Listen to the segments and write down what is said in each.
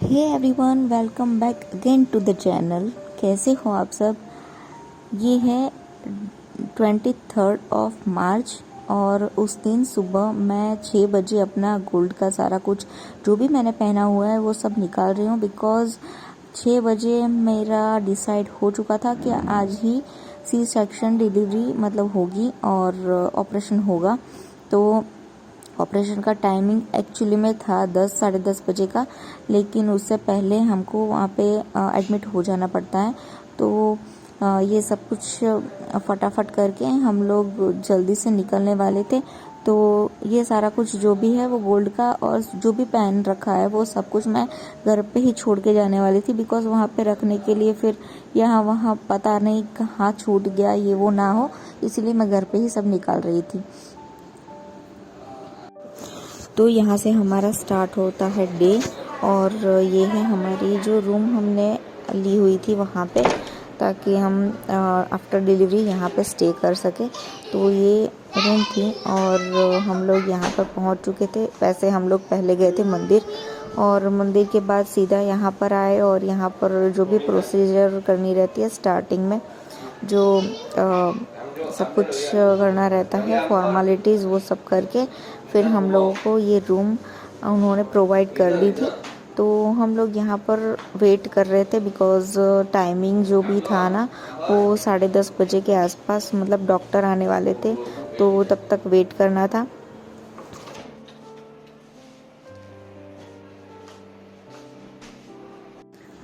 Hey everyone, welcome back again to the channel. कैसे हो आप सब। ये है 23 मार्च और उस दिन सुबह मैं 6 बजे अपना गोल्ड का सारा कुछ जो भी मैंने पहना हुआ है वो सब निकाल रही हूँ। बिकॉज़ 6 बजे मेरा डिसाइड हो चुका था कि आज ही सी सेक्शन डिलीवरी मतलब होगी और ऑपरेशन होगा। तो ऑपरेशन का टाइमिंग एक्चुअली में था 10 साढ़े 10 बजे का, लेकिन उससे पहले हमको वहाँ पे एडमिट हो जाना पड़ता है। तो ये सब कुछ फटाफट करके हम लोग जल्दी से निकलने वाले थे। तो ये सारा कुछ जो भी है वो गोल्ड का और जो भी पहन रखा है वो सब कुछ मैं घर पे ही छोड़ के जाने वाली थी। बिकॉज वहाँ पे रखने के लिए फिर यहाँ वहाँ पता नहीं कहाँ छूट गया ये वो ना हो, इसलिए मैं घर पे ही सब निकाल रही थी। तो यहाँ से हमारा स्टार्ट होता है डे और ये है हमारी जो रूम हमने ली हुई थी वहाँ पे, ताकि हम आफ्टर डिलीवरी यहाँ पे स्टे कर सके। तो ये रूम थी और हम लोग यहाँ पर पहुँच चुके थे। वैसे हम लोग पहले गए थे मंदिर और मंदिर के बाद सीधा यहाँ पर आए और यहाँ पर जो भी प्रोसीजर करनी रहती है स्टार्टिंग में जो सब कुछ करना रहता है फॉर्मेलिटीज़ वो सब करके फिर हम लोगों को ये रूम उन्होंने प्रोवाइड कर दी थी। तो हम लोग यहाँ पर वेट कर रहे थे बिकॉज़ टाइमिंग जो भी था ना वो 10:30 बजे के आसपास मतलब डॉक्टर आने वाले थे, तो तब तक वेट करना था।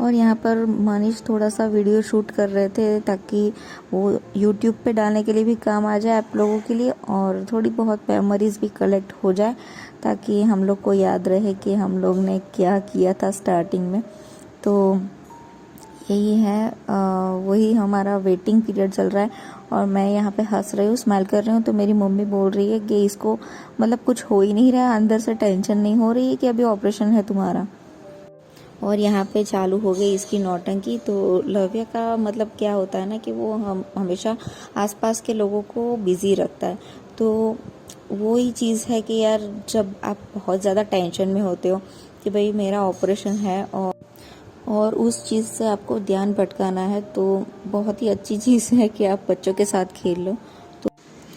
और यहाँ पर मनीष थोड़ा सा वीडियो शूट कर रहे थे ताकि वो यूट्यूब पे डालने के लिए भी काम आ जाए आप लोगों के लिए और थोड़ी बहुत मेमोरीज भी कलेक्ट हो जाए, ताकि हम लोग को याद रहे कि हम लोग ने क्या किया था स्टार्टिंग में। तो यही है वही हमारा वेटिंग पीरियड चल रहा है और मैं यहाँ पे हंस रही हूँ, स्माइल कर रही हूँ। तो मेरी मम्मी बोल रही है कि इसको मतलब कुछ हो ही नहीं रहा है, अंदर से टेंशन नहीं हो रही है कि अभी ऑपरेशन है तुम्हारा। और यहाँ पे चालू हो गई इसकी नौटंकी। तो लव्य का मतलब क्या होता है ना कि वो हम हमेशा आसपास के लोगों को बिजी रखता है। तो वो ही चीज़ है कि यार जब आप बहुत ज़्यादा टेंशन में होते हो कि भाई मेरा ऑपरेशन है और उस चीज़ से आपको ध्यान भटकाना है, तो बहुत ही अच्छी चीज़ है कि आप बच्चों के साथ खेल लो।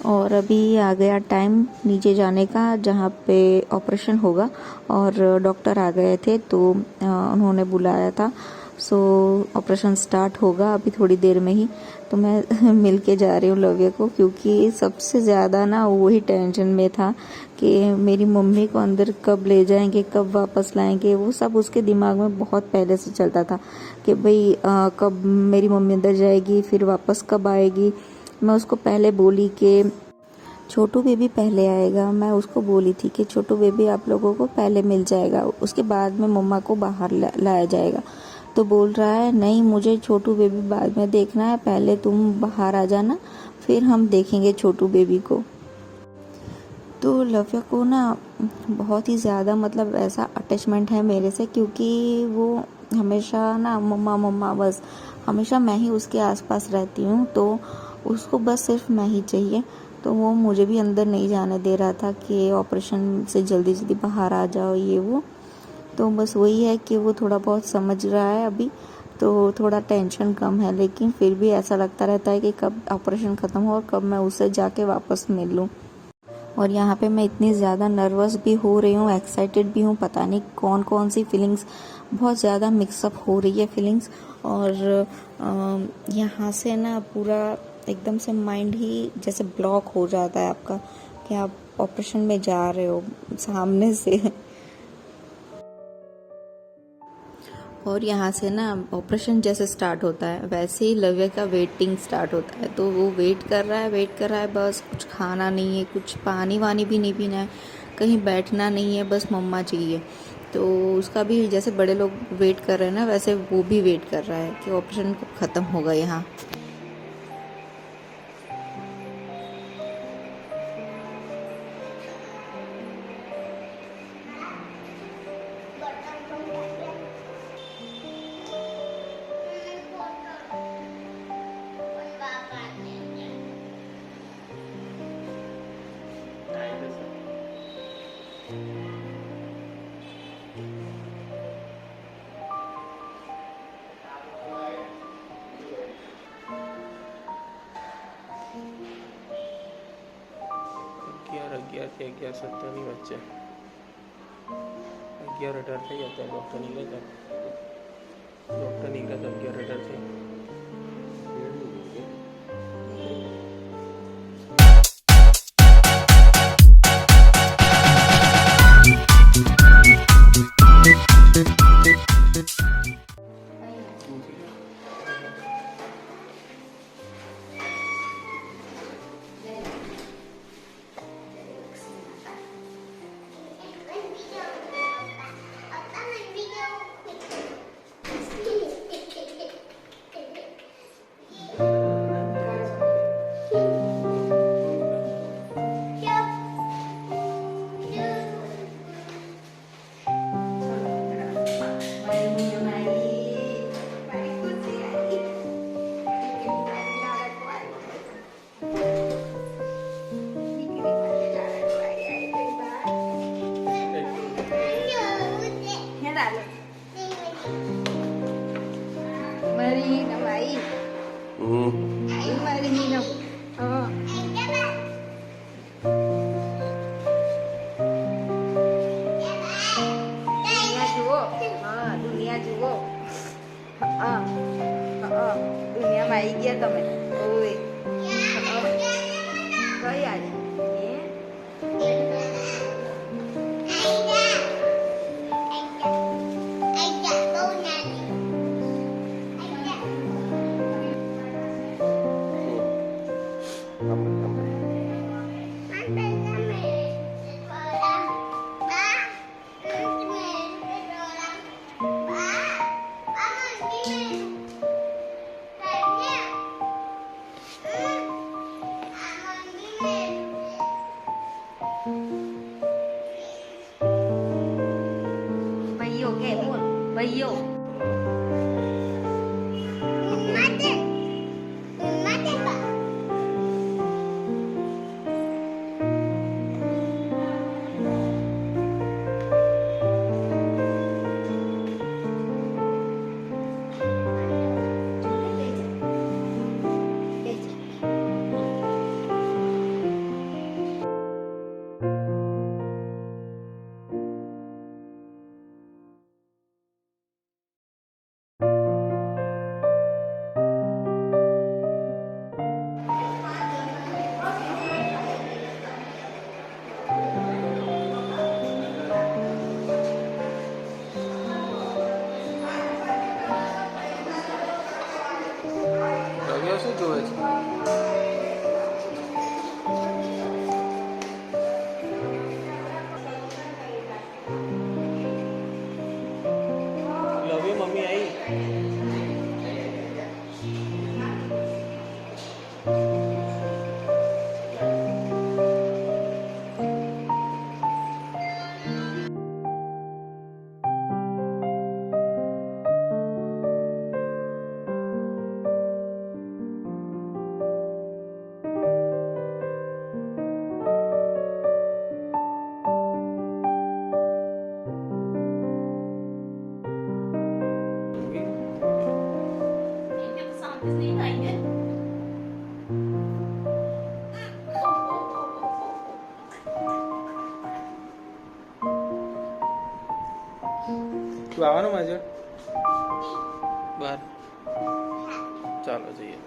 और अभी आ गया टाइम नीचे जाने का जहाँ पे ऑपरेशन होगा और डॉक्टर आ गए थे तो उन्होंने बुलाया था। सो ऑपरेशन स्टार्ट होगा अभी थोड़ी देर में ही। तो मैं मिल के जा रही हूँ लव्य को, क्योंकि सबसे ज़्यादा ना वही टेंशन में था कि मेरी मम्मी को अंदर कब ले जाएंगे कब वापस लाएंगे। वो सब उसके दिमाग में बहुत पहले से चलता था कि भाई कब मेरी मम्मी अंदर जाएगी फिर वापस कब आएगी। मैं उसको पहले बोली कि छोटू बेबी पहले आएगा। मैं उसको बोली थी कि छोटू बेबी आप लोगों को पहले मिल जाएगा, उसके बाद में मम्मा को बाहर लाया जाएगा। तो बोल रहा है नहीं, मुझे छोटू बेबी बाद में देखना है, पहले तुम बाहर आ जाना फिर हम देखेंगे छोटू बेबी को। तो लव्य को ना बहुत ही ज़्यादा मतलब ऐसा अटैचमेंट है मेरे से, क्योंकि वो हमेशा ना मम्मा मम्मा बस हमेशा मैं ही उसके आसपास रहती हूँ। तो उसको बस सिर्फ मैं ही चाहिए। तो वो मुझे भी अंदर नहीं जाने दे रहा था कि ऑपरेशन से जल्दी जल्दी बाहर आ जाओ ये वो। तो बस वही है कि वो थोड़ा बहुत समझ रहा है अभी, तो थोड़ा टेंशन कम है। लेकिन फिर भी ऐसा लगता रहता है कि कब ऑपरेशन ख़त्म हो और कब मैं उससे जाके वापस मिल लूँ। और यहाँ पे मैं इतनी ज़्यादा नर्वस भी हो रही हूँ, एक्साइटेड भी हूँ, पता नहीं कौन कौन सी फीलिंग्स बहुत ज़्यादा मिक्सअप हो रही है फीलिंग्स। और यहाँ से ना पूरा एकदम से माइंड ही जैसे ब्लॉक हो जाता है आपका कि आप ऑपरेशन में जा रहे हो सामने से। और यहाँ से ना ऑपरेशन जैसे स्टार्ट होता है वैसे ही लव्य का वेटिंग स्टार्ट होता है। तो वो वेट कर रहा है, बस कुछ खाना नहीं है, कुछ पानी वानी भी नहीं पीना है, कहीं बैठना नहीं है, बस मम्मा चाहिए। तो उसका भी जैसे बड़े लोग वेट कर रहे हैं ना वैसे वो भी वेट कर रहा है कि ऑपरेशन कब ख़त्म होगा यहाँ। 11 થી 11:17 ની વચ્ચે 11:18 થઈ ગયા. ડૉક્ટર નીકળે છે. ડૉક્ટર નીકળે તો 11:18 થઈ. દુનિયામાં આવી ગયા તમે. ઓય કઈ ભાઈઓ કે બોલ ભાઈઓ. શું જોવે છે? લવ યુ મમ્મી આવી. તું આવવાનો માજર બહાર? ચાલો જઈએ.